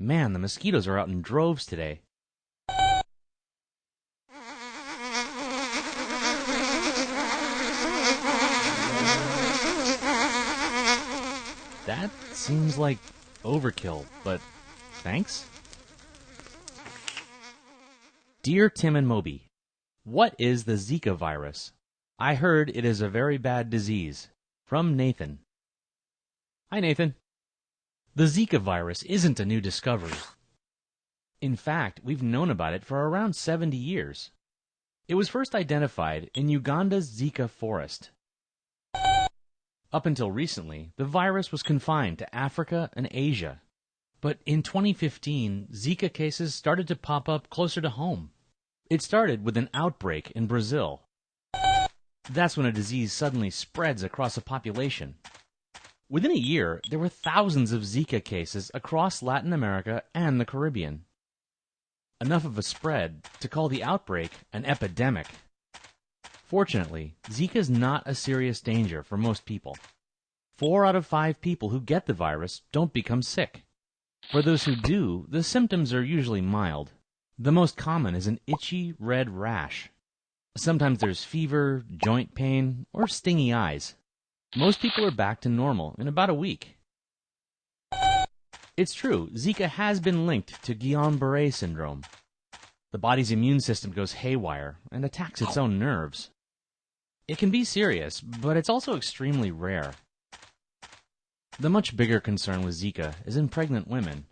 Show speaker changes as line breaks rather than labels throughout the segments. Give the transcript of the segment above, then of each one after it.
Man, the mosquitoes are out in droves today. That seems like overkill, but thanks. Dear Tim and Moby, what is the Zika virus? I heard it is a very bad disease. From Nathan. Hi, Nathan. The Zika virus isn't a new discovery. In fact, we've known about it for around 70 years. It was first identified in Uganda's Zika forest. Up until recently, the virus was confined to Africa and Asia. But in 2015, Zika cases started to pop up closer to home. It started with an outbreak in Brazil. That's when a disease suddenly spreads across a population. Within a year, there were thousands of Zika cases across Latin America and the Caribbean. Enough of a spread to call the outbreak an epidemic. Fortunately, Zika is not a serious danger for most people. 4 out of 5 people who get the virus don't become sick. For those who do, the symptoms are usually mild. The most common is an itchy red rash. Sometimes there's fever, joint pain, or stingy eyes. Most people are back to normal in about a week. It's true, Zika has been linked to Guillain-Barré syndrome. The body's immune system goes haywire and attacks its own nerves. It can be serious, but it's also extremely rare. The much bigger concern with Zika is in pregnant women.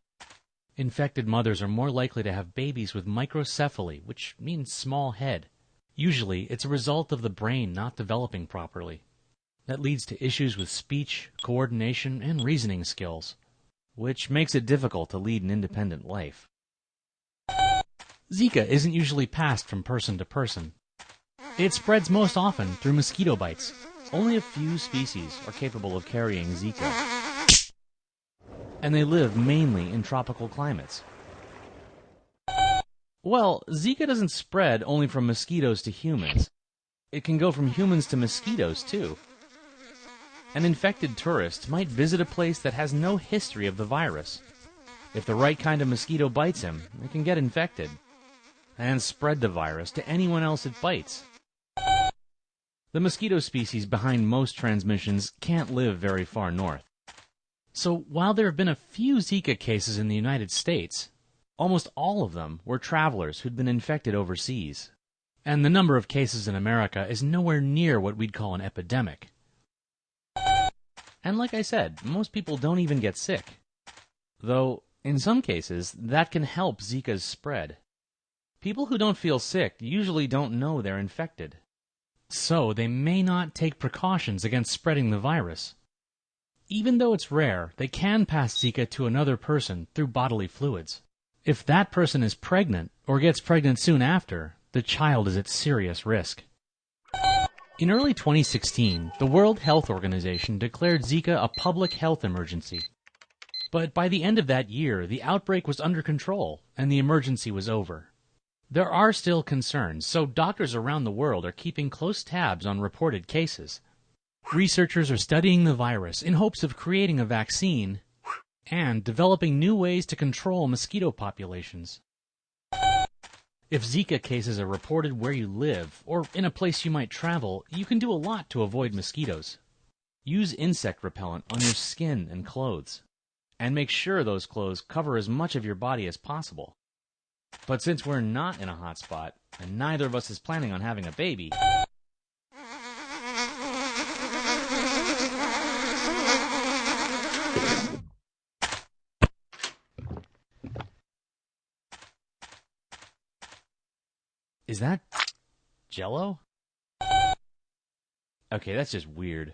Infected mothers are more likely to have babies with microcephaly, which means small head. Usually, it's a result of the brain not developing properly. That leads to issues with speech, coordination, and reasoning skills, which makes it difficult to lead an independent life. Zika isn't usually passed from person to person. It spreads most often through mosquito bites. Only a few species are capable of carrying Zika, and they live mainly in tropical climates. Well, Zika doesn't spread only from mosquitoes to humans. It can go from humans to mosquitoes, too. An infected tourist might visit a place that has no history of the virus. If the right kind of mosquito bites him, it can get infected and spread the virus to anyone else it bites. The mosquito species behind most transmissions can't live very far north. So while there have been a few Zika cases in the United States, almost all of them were travelers who'd been infected overseas. And the number of cases in America is nowhere near what we'd call an epidemic. And like I said, most people don't even get sick. Though, in some cases, that can help Zika's spread. People who don't feel sick usually don't know they're infected. So they may not take precautions against spreading the virus. Even though it's rare, they can pass Zika to another person through bodily fluids. If that person is pregnant or gets pregnant soon after, the child is at serious risk. In early 2016, the World Health Organization declared Zika a public health emergency. But by the end of that year, the outbreak was under control and the emergency was over. There are still concerns, so doctors around the world are keeping close tabs on reported cases. Researchers are studying the virus in hopes of creating a vaccine and developing new ways to control mosquito populations. If Zika cases are reported where you live or in a place you might travel, you can do a lot to avoid mosquitoes. Use insect repellent on your skin and clothes, and make sure those clothes cover as much of your body as possible. But since we're not in a hot spot, and neither of us is planning on having a baby, is that Jell-O? Okay, that's just weird.